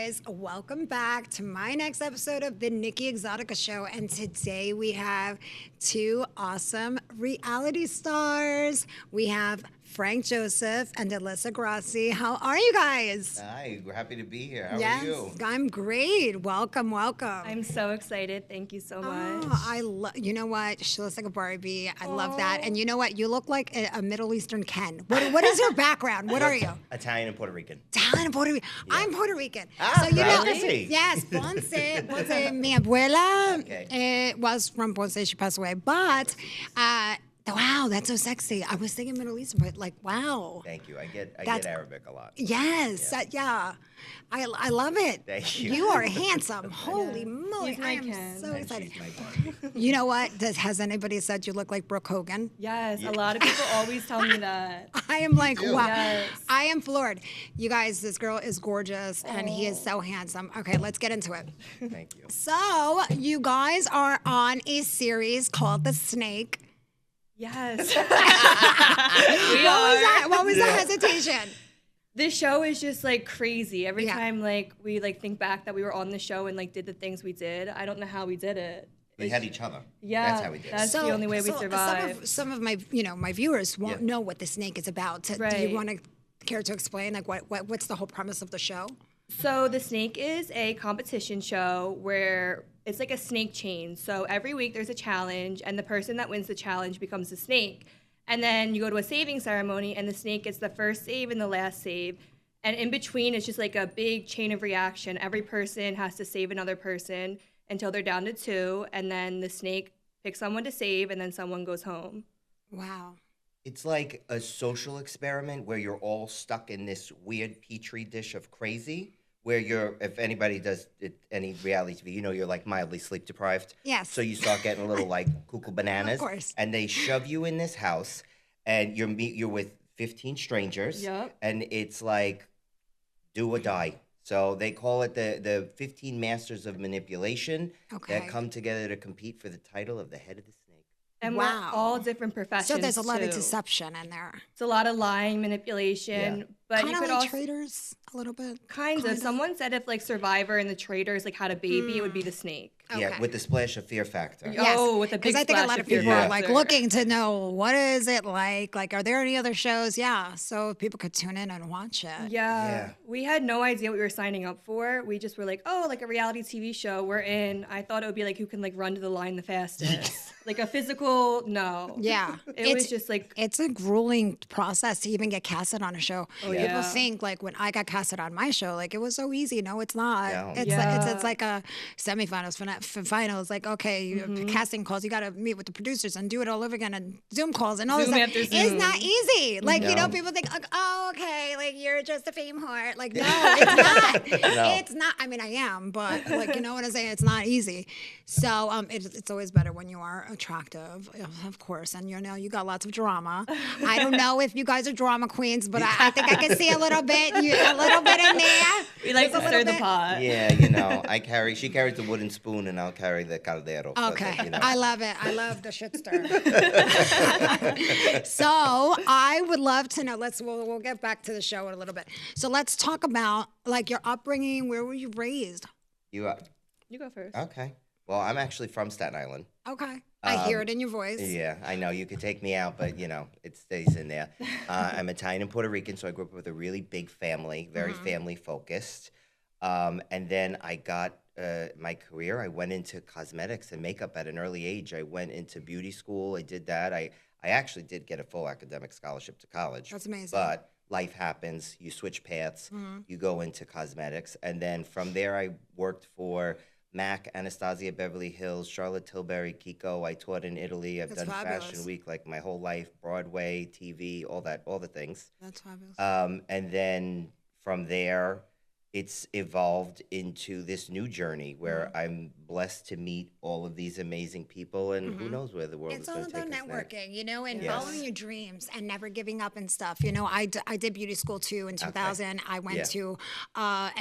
guys. Welcome back to my next episode of the Nikki ExotiKa Show. And today we have two awesome reality stars. We have Frank Joseph and Alyssa Grassie. How are you guys? Hi, we're happy to be here. How Yes, are you? I'm great. Welcome, welcome. I'm so excited. Thank you so much. Oh, I love. You know what? She looks like a Barbie. I love that. And you know what? You look like a Middle Eastern Ken. What is your background? What are you? Italian and Puerto Rican. Italian and Puerto Rican. I'm Puerto Rican. Ah, so you know, really? yes, Ponce. Mi abuela was from Ponce. She passed away, but. Wow, that's so sexy. I was thinking Middle Eastern, but like, wow. Thank you. I get Arabic a lot. Yes, yeah. I love it. Thank you. You are handsome. Holy moly. He's my I am Ken. so And excited. she's my Barbie. You know what? Has anybody said you look like Brooke Hogan? Yes, a lot of people always tell me that. I am like, do. wow. Yes. I am floored. You guys, this girl is gorgeous and he is so handsome. Okay, let's get into it. Thank you. So, you guys are on a series called The Snake. Yes. What was the hesitation? This show is just like crazy. Every Yeah. time like we like think back that we were on the show and like did the things we did. I don't know how we did it. We had each other. Yeah, That's how we did that's it. the only way we survived. Some of my, my viewers won't Yeah. know what The Snake is about. Do you Right. want to care to explain like what's the whole premise of the show? So The Snake is a competition show where it's like a snake chain. So every week there's a challenge, and the person that wins the challenge becomes the snake. And then you go to a saving ceremony, and the snake gets the first save and the last save. And in between, it's just like a big chain of reaction. Every person has to save another person until they're down to 2, and then the snake picks someone to save, and then someone goes home. Wow. It's like a social experiment where you're all stuck in this weird petri dish of crazy. Where if anybody does any reality TV, you're like mildly sleep deprived. Yes. So you start getting a little like cuckoo bananas. Of course. And they shove you in this house, and you're with 15 strangers. Yep. And it's like do or die. So they call it the 15 masters of manipulation Okay. that come together to compete for the title of the head of the snake. And Wow. we're all different professions. So there's a lot of too. deception in there. It's a lot of lying, manipulation, Yeah. but Kind you of could like also traders a little bit. kind of. Someone said if like Survivor and the Traders like had a baby, it would be the snake. Yeah, Okay. with the splash of fear factor. Yes. Oh, with a big Because I think a splash lot of of people fear are like factor. looking to know what is it like? Like, are there any other shows? Yeah, so people could tune in and watch it. Yeah. We had no idea what we were signing up for. We just were like, oh, like a reality TV show. We're in. I thought it would be like who can like run to the line the fastest. Like a physical, no. Yeah, It was just like, it's a grueling process to even get casted on a show. People yeah. think like when I got casted on my show, like it was so easy. No, it's not. No. It's Yeah. it's like a semifinals, finals. Like okay, you casting calls, you got to meet with the producers and do it all over again, and Zoom calls and all Zoom this after stuff. It's Zoom. not easy. Like No. people think, oh okay, like you're just a fame whore. Like no, it's not. No. It's not. I mean, I am, but like you know what I'm saying. It's not easy. So it's always better when you are attractive, of course, and you got lots of drama. I don't know if you guys are drama queens, but I think I can see a little bit in there. we like to Just a stir little the bit. pot. Yeah, she carries the wooden spoon and I'll carry the caldero. so Okay, that, I love it. I love the shit stir. So I would love to know. We'll get back to the show in a little bit. So let's talk about like your upbringing. Where were you raised? You You go first. okay? Well, I'm actually from Staten Island. Okay, I hear it in your voice. Yeah, I know you could take me out, but it stays in there. I'm Italian and Puerto Rican, so I grew up with a really big family, very family focused. And then I got my career. I went into cosmetics and makeup at an early age. I went into beauty school. I did that. I actually did get a full academic scholarship to college. That's amazing. But life happens. You switch paths. You go into cosmetics, and then from there, I worked for MAC, Anastasia, Beverly Hills, Charlotte Tilbury, Kiko. I taught in Italy. I've That's done fabulous. Fashion Week like my whole life, Broadway, TV, all the things. That's fabulous. And then from there, it's evolved into this new journey where I'm blessed to meet all of these amazing people, and who knows where the world It's is all going to take about us next. networking, and Yes. following your dreams and never giving up and stuff. I did beauty school too in 2000. I went Yeah. to,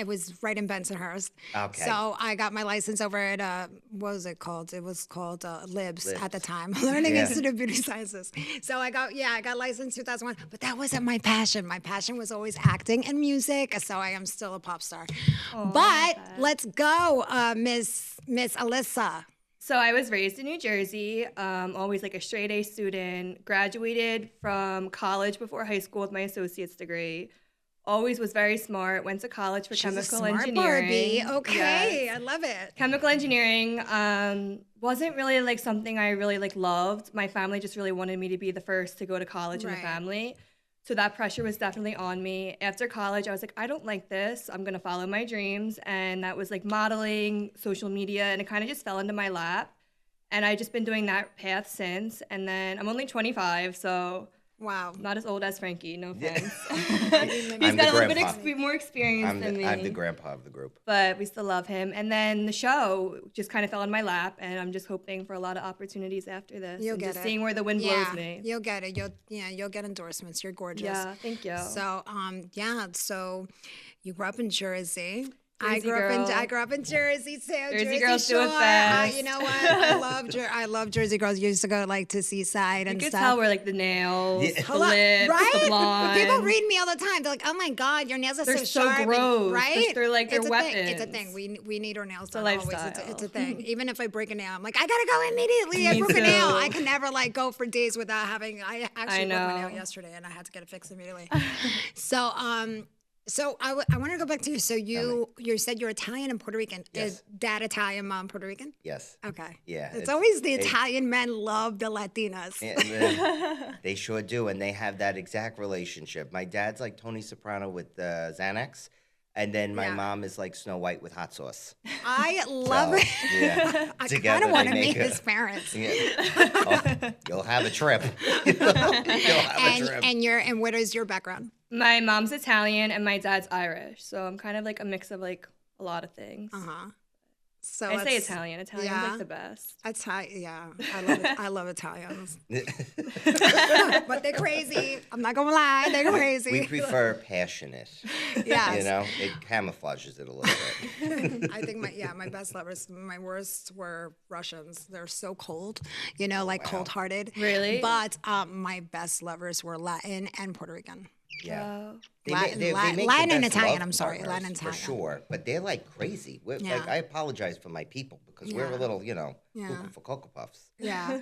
it was right in Bensonhurst. Okay. So I got my license over at, what was it called? It was called Libs at Libs. the time, Learning Yeah. Institute of Beauty Sciences. So I got licensed 2001, but that wasn't my passion. My passion was always acting and music. So I am still a pop pop star. I But love that. let's go, Miss Alyssa. So I was raised in New Jersey, always like a straight A student, graduated from college before high school with my associate's degree. Always was very smart, went to college for She's a chemical smart engineering. Barbie. Okay, Yes. I love it. Chemical engineering wasn't really like something I really like loved. My family just really wanted me to be the first to go to college in the Right. family. So that pressure was definitely on me. After college, I was like, I don't like this. I'm gonna follow my dreams. And that was like modeling, social media, and it kind of just fell into my lap. And I've just been doing that path since. And then I'm only 25, so Wow. not as old as Frankie, no offense. I'm He's the got a little bit grandpa. more experience I'm than me. the grandpa of the group. But we still love him. And then the show just kind of fell in my lap, and I'm just hoping for a lot of opportunities after this. You'll and get just it. seeing where the wind blows me. You'll get it. You'll get endorsements. You're gorgeous. Yeah, thank you. So, so you grew up in Jersey. Jersey I girl. grew up in Jersey too. Jersey girls do it Shore. best. You know what? I love Jersey girls. Used to go like to Seaside You and could stuff. tell we're like the nails, Yeah. the Hello- lips, right? the blonde. People read me all the time. They're like, "Oh my God, your nails are They're so so sharp." and- gross. right? They're like- they're It's a thing. It's a weapons. thing. We need our nails a done always. lifestyle. It's a thing. Even if I break a nail, I'm like, I gotta go immediately. I Me broke a nail. too. I can never like go for days without having. I actually broke my nail know. yesterday, and I had to get it fixed immediately. So I want to go back to you. So you said you're Italian and Puerto Rican. Yes. Is dad Italian, mom Puerto Rican? Yes. Okay. Yeah, It's it's- always the it- Italian men love the Latinas. They sure do, and they have that exact relationship. My dad's like Tony Soprano with Xanax, and then my Yeah. mom is like Snow White with hot sauce. I love So, it. yeah, I together kind of they want to make meet a- his parents. Yeah. Oh, you'll have a trip. You'll have a trip. And what is your background? My mom's Italian and my dad's Irish, so I'm kind of like a mix of like a lot of things. So I say let's- Italian. Italian's yeah. like the best. Yeah, I love Italians, but they're crazy. I'm not gonna lie, they're crazy. We prefer passionate. Yes. You know, it camouflages it a little bit. I think my best lovers, my worst were Russians. They're so cold, like cold-hearted. Really? But my best lovers were Latin and Puerto Rican. Yeah. Wow. Latin- make the Latin and best Italian, love I'm sorry, partners, Latin and for Italian. sure. But they're like crazy. Yeah. Like, I apologize for my people because we're a Yeah. little, Yeah. looking for Cocoa Puffs. Yeah.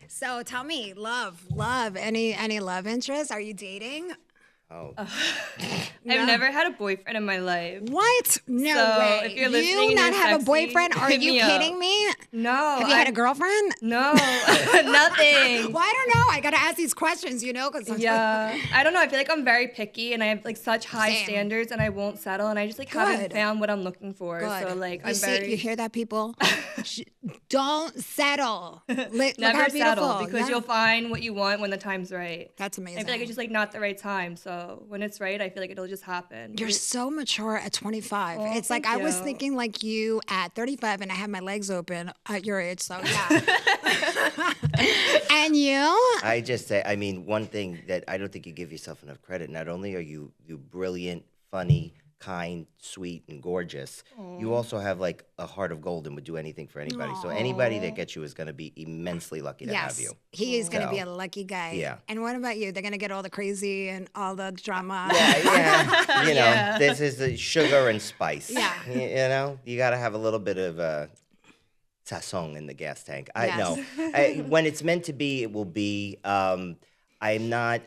So tell me, love, any love interest? Are you dating? Oh, I've never had a boyfriend in my life. What? No So, way. if you're listening, you not you're have a sexy, boyfriend? Are hit you me up. kidding me? No. Have you had a girlfriend? No, nothing. Well, I don't know. I gotta ask these questions, because Yeah, I don't know. I feel like I'm very picky, and I have like such high Same. standards, and I won't settle. And I just like Good. haven't found what I'm looking for. Good. So like, you I'm see, very you hear that, people? Don't settle. Look never how settle beautiful. because Yeah. you'll find what you want when the time's right. That's amazing. I feel like it's just like not the right time. So when it's right, I feel like it'll just happen. You're so mature at 25. Oh, it's like I thank was you. thinking like you at 35, and I have my legs open at your age. So yeah. And you? I just say, I mean, one thing that I don't think you give yourself enough credit. Not only are you brilliant, funny, kind, sweet, and gorgeous, you also have like a heart of gold and would do anything for anybody. So anybody that gets you is going to be immensely lucky to have Yes, you. he is going to be So, a lucky guy. yeah. And what about you? They're going to get all the crazy and all the drama. Yeah. Yeah. This is the sugar and spice. Yeah. You got to have a little bit of sazon in the gas tank. I Yes. know. When it's meant to be, it will be. I'm not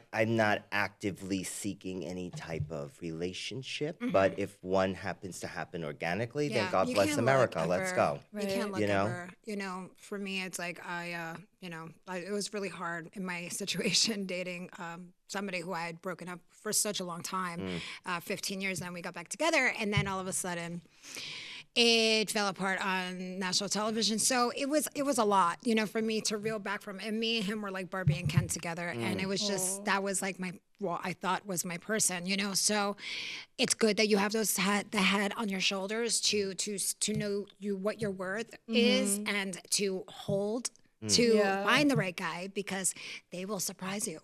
actively seeking any type of relationship, but if one happens to happen organically, then God you bless can't America. look Let's ever. go. You can't look You know? ever. For me, it's like it was really hard in my situation dating somebody who I had broken up for such a long time, 15 years, and then we got back together, and then all of a sudden it fell apart on national television. So it was a lot, for me to reel back from. And me and him were like Barbie and Ken together, and it was just that was like I thought was my person, So it's good that you have the head on your shoulders to know what your worth is and to hold to find the right guy, because they will surprise you.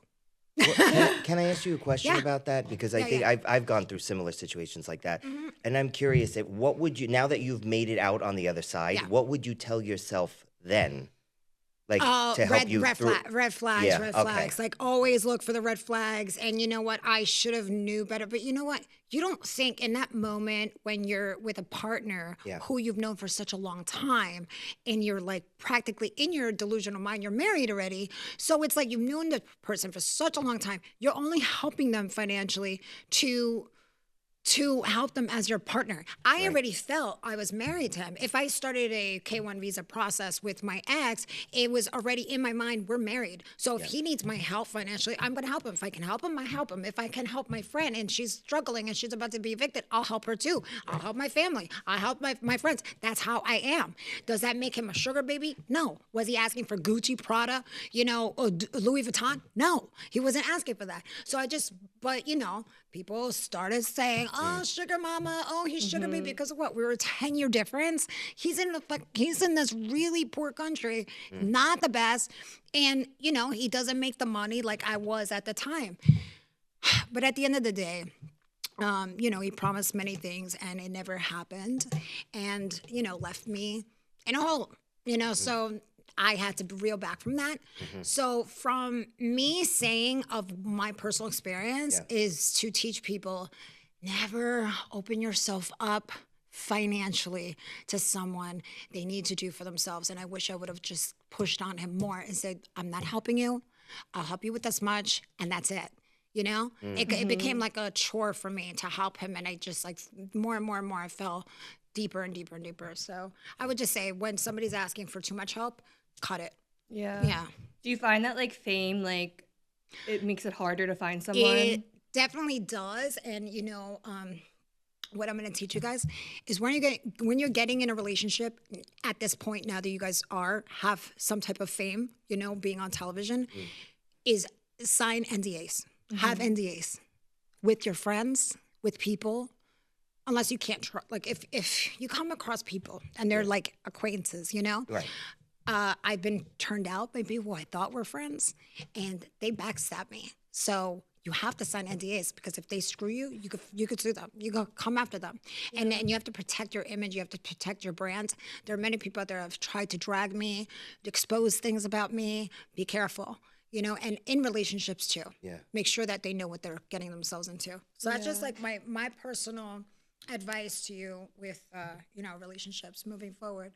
Well, can I ask you a question Yeah. about that? Because I Yeah, think yeah. I've gone through similar situations like that, and I'm curious that what would you, now that you've made it out on the other side, Yeah. what would you tell yourself then? like to help you through? Red flags, Yeah, red okay. flags. Like always look for the red flags. And you know what? I should have knew better. But you know what? You don't think in that moment when you're with a partner Yeah. who you've known for such a long time, and you're like practically in your delusional mind, you're married already. So it's like you've known the person for such a long time. You're only helping them financially to help them as your partner. I already felt I was married to him. If I started a K-1 visa process with my ex, it was already in my mind, we're married. So if he needs my help financially, I'm going to help him. If I can help him, I help him. If I can help my friend and she's struggling and she's about to be evicted, I'll help her too. I'll help my family. I'll help my friends. That's how I am. Does that make him a sugar baby? No. Was he asking for Gucci, Prada, or Louis Vuitton? No, he wasn't asking for that. So but people started saying, "Oh, sugar mama, oh, he's sugar baby," because of what? We were a 10-year difference. He's in this really poor country, not the best, and he doesn't make the money like I was at the time. But at the end of the day, he promised many things and it never happened, and left me in a hole. So I had to reel back from that. So from me saying of my personal experience is to teach people, never open yourself up financially to someone they need to do for themselves. And I wish I would have just pushed on him more and said, I'm not helping you. I'll help you with this much. And that's it. It became like a chore for me to help him. And I just more and more and more, I fell deeper and deeper and deeper. So I would just say when somebody's asking for too much help, cut it. Yeah. Do you find that fame, it makes it harder to find someone? It definitely does. And what I'm going to teach you guys is when you're getting in a relationship at this point now that you guys have some type of fame, being on television, is sign NDAs. Have NDAs with your friends, with people. Unless you can't trust, if you come across people and they're like acquaintances, Right. I've been turned out by people I thought were friends, and they backstab me. So you have to sign NDAs because if they screw you, you could sue them. You go come after them, and you have to protect your image. You have to protect your brand. There are many people out there that have tried to drag me, expose things about me. Be careful. And in relationships too. Yeah. Make sure that they know what they're getting themselves into. So that's just my personal advice to you with relationships moving forward.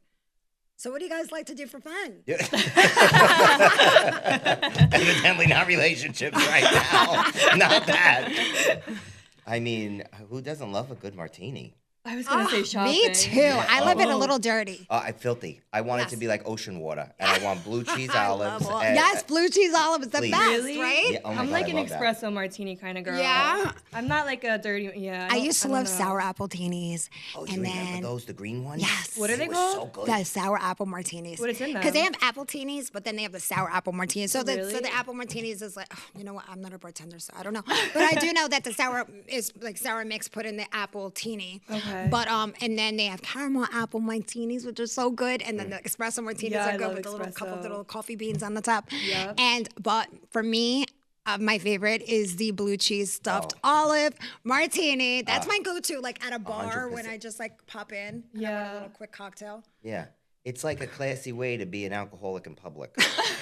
So what do you guys like to do for fun? Evidently not relationships right now. Not that. I mean, who doesn't love a good martini? I was going to say shopping. Me too. I love it a little dirty. I'm filthy. I want it to be like ocean water, and I want blue cheese olives. Yes, blue cheese olive is the Please. best, Really? right? Yeah, oh my I'm God, like I an love that. espresso martini kind of girl. Yeah. I'm not like a dirty. Yeah. I used to love know. sour apple teenies. Oh, you and remember then those, the green ones? Yes. What are they were called? so good. the sour apple martinis. What is in them? Because they have apple teenies, but then they have the sour apple martinis. So Really? the apple martinis is like, you know what? I'm not a bartender, so I don't know. But I do know that the sour is like sour mix put in the apple teeny. Okay. But and then they have caramel apple martinis, which are so good, and then the espresso martinis Yeah, I are good love with a little couple espresso. little coffee beans on the top. Yep. But for me, my favorite is the blue cheese stuffed olive martini. That's my go-to, like at a bar when 100%. I just pop in and I want a little quick cocktail. Yeah. It's like a classy way to be an alcoholic in public.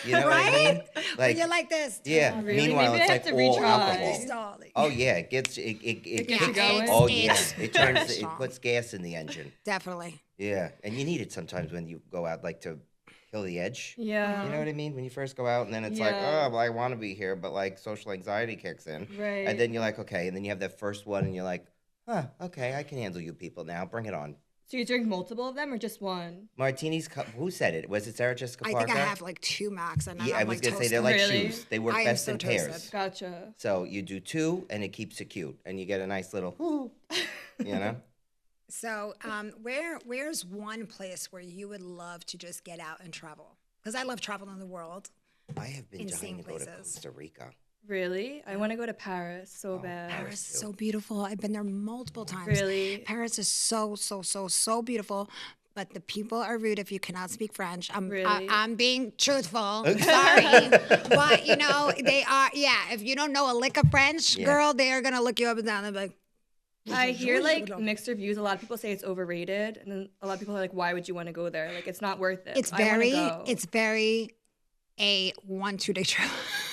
You know Right? what I mean? When you're like this. Yeah. Really? Meanwhile, Maybe it's I like have to all retry. alcohol. Oh yeah, it gets it gets kicks- you going? Oh yeah, It's it very turns it strong. puts gas in the engine. Definitely. Yeah, and you need it sometimes when you go out to kill the edge. Yeah. You know what I mean? When you first go out and then it's like, Yeah. oh, well, I want to be here, but like social anxiety kicks in. Right. And then you're like, okay, and then you have that first one and you're like, huh, okay, I can handle you people now. Bring it on. So you drink multiple of them or just one? Martinis, who said it? Was it Sarah Jessica I Parker? think I have like 2 max, and Yeah, I'm I was like gonna say they're toasted. like Really? shoes. They work I am best so in toasted. pairs. Gotcha. So you do 2, and it keeps it cute, and you get a nice little, you know. So, where's one place where you would love to just get out and travel? Because I love traveling the world. I have been Insane dying to go to places. Costa Rica. Really? I want to go to Paris so bad. Paris is so beautiful. I've been there multiple times. Really? Paris is so beautiful. But the people are rude if you cannot speak French. Really? I'm being truthful. Sorry. But, they are, if you don't know a lick of French, Yeah. girl, they are going to look you up and down and be like, I hear like mixed reviews. A lot of people say it's overrated, and then a lot of people are like, "Why would you want to go there? Like, it's not worth it." it's I wanna very, go. it's very a 1-2 day trip.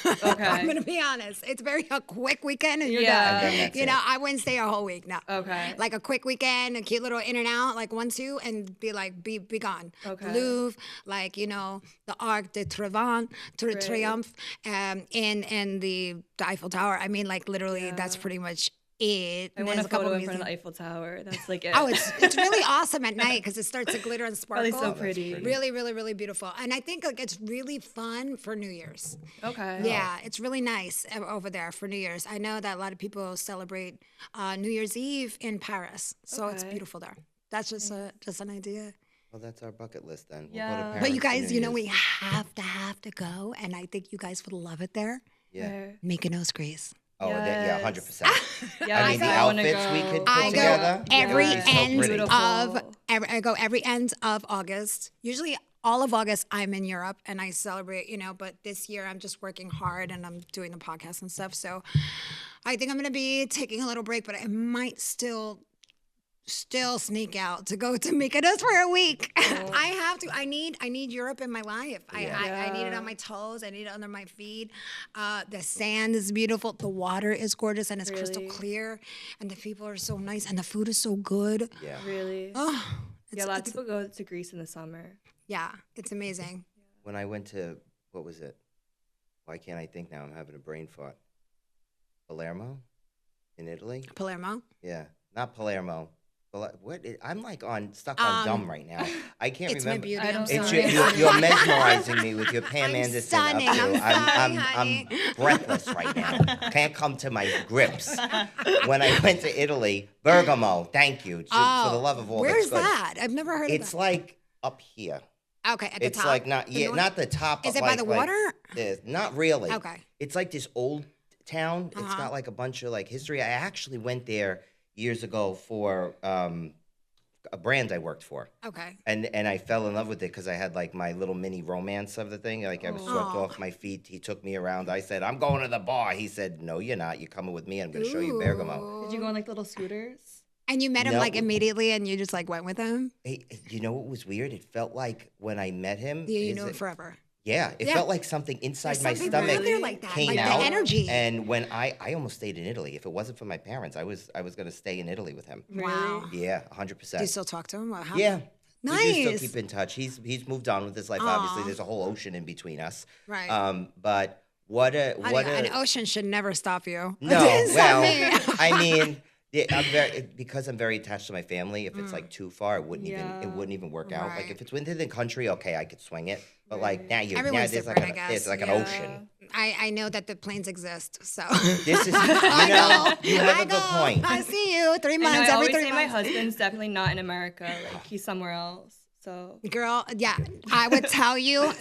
Okay. I'm gonna be honest. It's a quick weekend and you're Yeah. done. And then that's You it. know, I wouldn't stay a whole week. No. Okay. Like a quick weekend, a cute little in and out, like 1-2, and be gone. Okay. Louvre, like the Arc de Triomphe, and the Eiffel Tower. I mean, like literally, that's pretty much it. I want There's a photo in front of museums. the Eiffel Tower. That's like it. Oh, it's really awesome at night because it starts to glitter and sparkle. Probably so pretty. Really, really, really beautiful. And I think like it's really fun for New Year's. Okay. Yeah, it's really nice over there for New Year's. I know that a lot of people celebrate New Year's Eve in Paris, so it's Okay. beautiful there. That's just an idea. Well, that's our bucket list then. We'll Yeah. go to Paris But you for guys, New we Year's. have to go, and I think you guys would love it there. Yeah. Where- Mykonos, Greece. Oh, yeah, Yes. 100%. Yeah, I mean, the I wanna outfits we go. could put I go together. every it would be so end pretty. Beautiful. I go every end of August. Usually all of August I'm in Europe and I celebrate, but this year I'm just working hard and I'm doing the podcast and stuff. So I think I'm gonna be taking a little break, but I might still sneak out to go to Mykonos for a week. I have to. I need Europe in my life. I need it on my toes. I need it under my feet. The sand is beautiful. The water is gorgeous and it's crystal Really? clear. And the people are so nice and the food is so good. Yeah. Really? Oh, Yeah, a lot of people go to Greece in the summer. yeah, it's amazing. When I went to, what was it? Why can't I think now? I'm having a brain fart. Palermo in Italy? Palermo. Yeah. Not Palermo. I'm like stuck on dumb right now. I can't It's my remember. beauty. I I'm don't It's sorry. you're mesmerizing me with your Pam I'm Anderson stunning. up to. I'm sorry, I'm honey. breathless right now. Can't come to my grips. When I went to Italy, Bergamo, thank you. For the love of all Where's that's good. that? I've never heard It's of like up here. that. Okay, at the It's top. like not The north? not the top. Is but it by like- the like water? this. Not really. Okay. It's like this old town. It's Uh-huh. got like a bunch of like history. I actually went there years ago for a brand I worked for. Okay. And I fell in love with it because I had like my little mini romance of the thing. Like I was swept off my feet. He took me around. I said, I'm going to the bar. He said, no, you're not. You're coming with me. I'm going to show you Bergamo. Did you go on like little scooters? And you met him No. like immediately and you just like went with him? Hey, you know what was weird? It felt like when I met him. You is knew him it- forever. Yeah, it Yeah. felt like something inside There's my some people stomach out there like that, came like the out. energy. And when I almost stayed in Italy. If it wasn't for my parents, I was going to stay in Italy with him. Wow. Yeah, 100%. Do you still talk to him? What happened? Yeah. We do still Nice. keep in touch. He's moved on with his life. Obviously, there's a whole ocean in between us. Right. But what a An ocean should never stop you. no. Stop Well, me. I mean, because I'm very attached to my family. If it's like too far, it wouldn't even work out. Like Right. if it's within the country, okay, I could swing it. But like now Everyone's there's like different, I there's guess. like an ocean. I know that the planes exist, so. This is I you go. have I a good go. point. I see you 3 I know, months, I every always 3 say my months. husband's definitely not in America. Like he's somewhere else. So Girl, yeah, I would tell you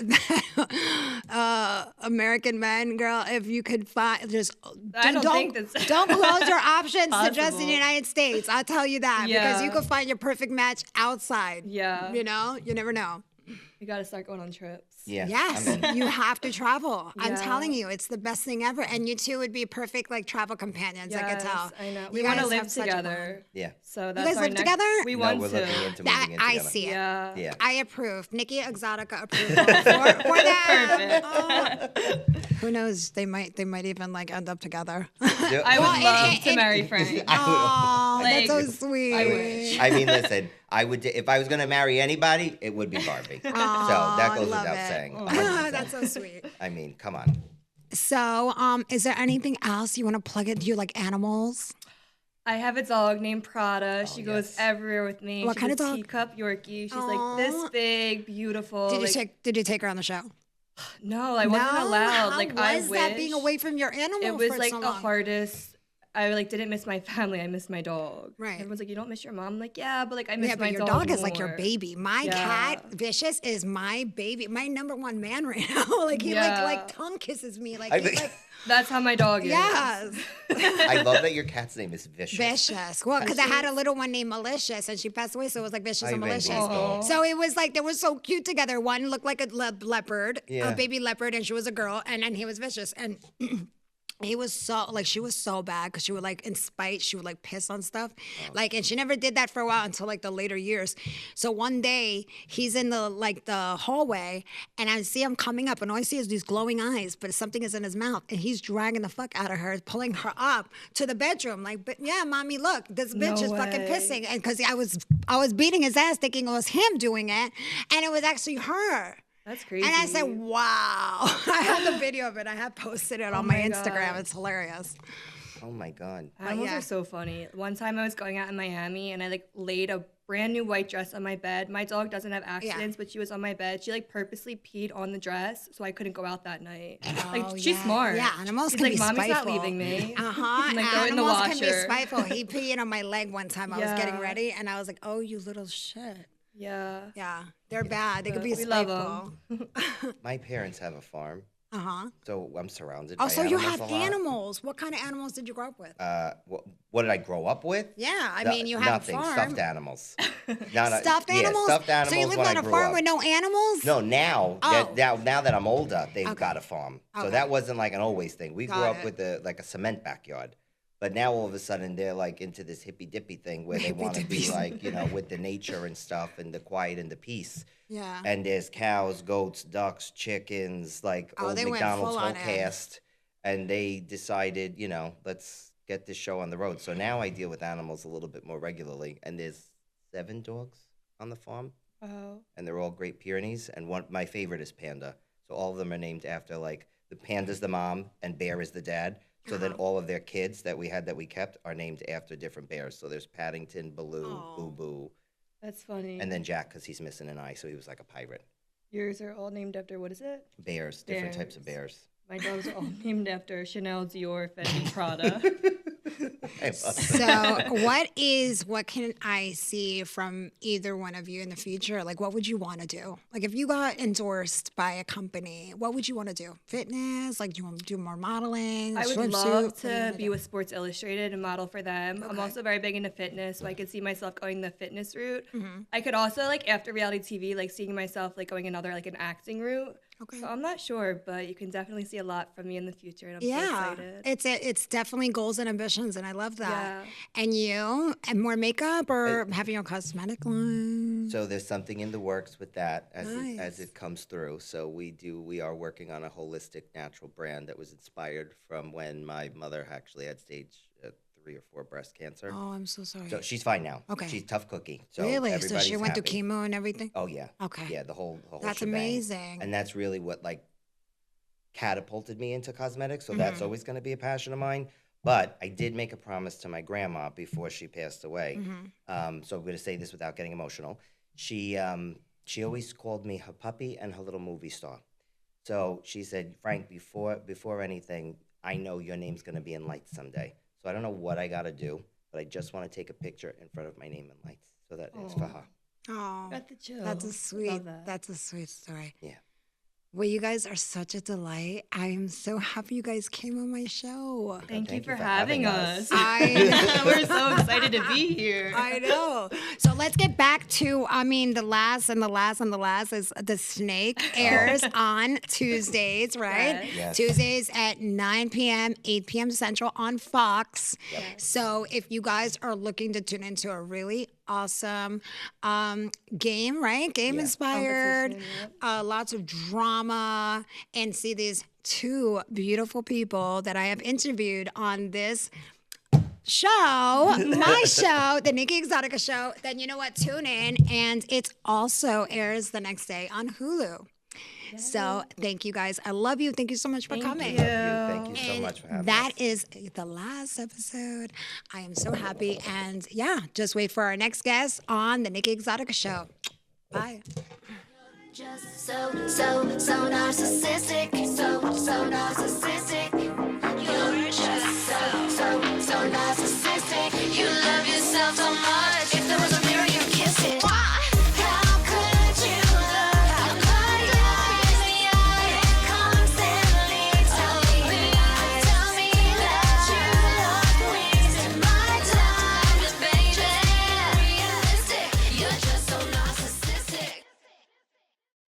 that American men, girl, if you could find, just I don't think that's don't close your options to just in possible. the United States. I'll tell you that because you Yeah. could find your perfect match outside. yeah, You never know. we gotta start going on trips. Yeah. Yes, I'm in. you have to travel. I'm Yeah. telling you, it's the best thing ever. And you two would be perfect like travel companions. I could tell. Yes, I know. You We want to guys live have such a bond. together. Yeah. So that's guys our live next, together? We No, want we're to. looking into That moving in I together. see it. Yeah. Yeah. I approve. Nikki ExotiKa approval for that. Perfect. Who knows? They might even like end up together. Yeah. I would Well, love to marry Frank. Oh, Like, that's so sweet. I wish. I mean, listen, I would if I was gonna marry anybody, it would be Barbie. So that I goes love without it. saying. Oh, 100%. that's so sweet. I mean, come on. So, is there anything else you want to plug in? Do you like animals? I have a dog named Prada. She goes yes. everywhere with me. What She's kind a of dog? Teacup Yorkie. She's Aw. like this big, beautiful. Did you take her on the show? No, I wasn't No? allowed. How like was I that wish. being away from your animal It was for like so the long? hardest. I like didn't miss my family. I missed my dog. Right. Everyone's like, you don't miss your mom. I'm like, yeah, but like I miss Yeah, my but your dog. dog is like your more. baby. My Yeah. cat, Vicious, is my baby. My number one man right now. Like he Yeah. like tongue kisses me. Like I he's think- like That's how my dog is. yes. I love that your cat's name is Vicious. Vicious. Well, because I had a little one named Malicious, and she passed away, so it was like Vicious Ay, and Malicious. bendito. So it was like they were so cute together. One looked like a leopard, Yeah. a baby leopard, and she was a girl, and he was Vicious. And He was so like she was so bad because she would like in spite she would like piss on stuff, like, and she never did that for a while until like the later years. So one day he's in the hallway and I see him coming up and all I see is these glowing eyes, but something is in his mouth and he's dragging the fuck out of her, pulling her up to the bedroom. Like, but yeah, mommy, look, this bitch is fucking pissing, and because I was beating his ass thinking it was him doing it, and it was actually her. That's crazy. And I said, wow. I have the video of it. I have posted it on my Instagram. It's hilarious. Oh my God. Animals are so funny. One time I was going out in Miami and I like laid a brand new white dress on my bed. My dog doesn't have accidents, but she was on my bed. She like purposely peed on the dress so I couldn't go out that night. She's smart. Yeah, animals She's can like, be spiteful. Mommy's not leaving me. Like, throw it in the animals washer. can be spiteful. He peed on my leg one time. I was getting ready and I was like, oh, you little shit. Yeah. Yeah, they're bad. They could be we love spiteful. My parents have a farm, so I'm surrounded by Oh, so animals you have a lot. animals. What kind of animals did you grow up with? What did I grow up with? Yeah, I mean, you have nothing. a farm. Stuffed animals. Stuffed animals? Yeah, stuffed animals. So you live when on I a grew farm up. with no animals? No, now Oh. now that I'm older, they've got a farm. So Okay. that wasn't like an always thing. We grew Got up it. with like a cement backyard. But now all of a sudden they're like into this hippy dippy thing where they want to be like, with the nature and stuff and the quiet and the peace. Yeah. And there's cows, goats, ducks, chickens, like old they went McDonald's full whole on it. cast. And they decided, let's get this show on the road. So now I deal with animals a little bit more regularly. And there's 7 dogs on the farm. Oh. And they're all Great Pyrenees. And my favorite is Panda. So all of them are named after, like, the Panda's the mom and Bear is the dad. So then all of their kids that we kept are named after different bears. So there's Paddington, Baloo, Boo Boo, That's funny. and then Jack because he's missing an eye, so he was like a pirate. Yours are all named after, what is it? Bears, different types of bears. My dogs are all named after Chanel, Dior, Fendi, Prada. So what can I see from either one of you in the future? Like, what would you want to do? Like, if you got endorsed by a company, what would you want to do? Fitness? Like, do you want to do more modeling? I would swimsuit? love What do you to wanna be do? with Sports Illustrated and model for them. I'm also very big into fitness, so I could see myself going the fitness route. I could also, like, after reality TV, like, seeing myself, like, going another, like, an acting route. Okay. So I'm not sure, but you can definitely see a lot from me in the future, and I'm so Yeah, excited. it's definitely goals and ambitions, and I love that. Yeah. And you, and more makeup or having your cosmetic line? So there's something in the works with that as Nice. it comes through. So we are working on a holistic natural brand that was inspired from when my mother actually had stage 3 or 4 breast cancer. Oh, I'm so sorry. So she's fine now. Okay. She's tough cookie. So Really? So everybody's she went happy. through chemo and everything? Oh yeah. Okay. Yeah, the whole That's shebang. amazing. And that's really what like catapulted me into cosmetics. So that's always going to be a passion of mine. But I did make a promise to my grandma before she passed away. So I'm going to say this without getting emotional. She always called me her puppy and her little movie star. So she said, Frank, before anything, I know your name's going to be in lights someday. So I don't know what I got to do, but I just want to take a picture in front of my name in lights. So that is for her. Oh, Got the chill. that's a sweet. Love that. That's a sweet story. Yeah. Well, you guys are such a delight. I am so happy you guys came on my show. Thank you for having us. I We're so excited to be here. I know. So let's get back to, the last is the snake airs on Tuesdays, right? Yes. Tuesdays at 9 p.m., 8 p.m. Central on Fox. So if you guys are looking to tune into a really awesome game, right? Game inspired, Competition, lots of drama, and see these 2 beautiful people that I have interviewed on this show, my show, the Nikki ExotiKa show, then you know what? Tune in. And it also airs the next day on Hulu. So thank you guys. I love you. Thank you so much for coming. Thank you so And much for having that us. is the last episode. I am so happy. And yeah, just wait for our next guest on the Nikki ExotiKa show. Bye. Just so narcissistic, so narcissistic. You're just so narcissistic. You love yourself so much.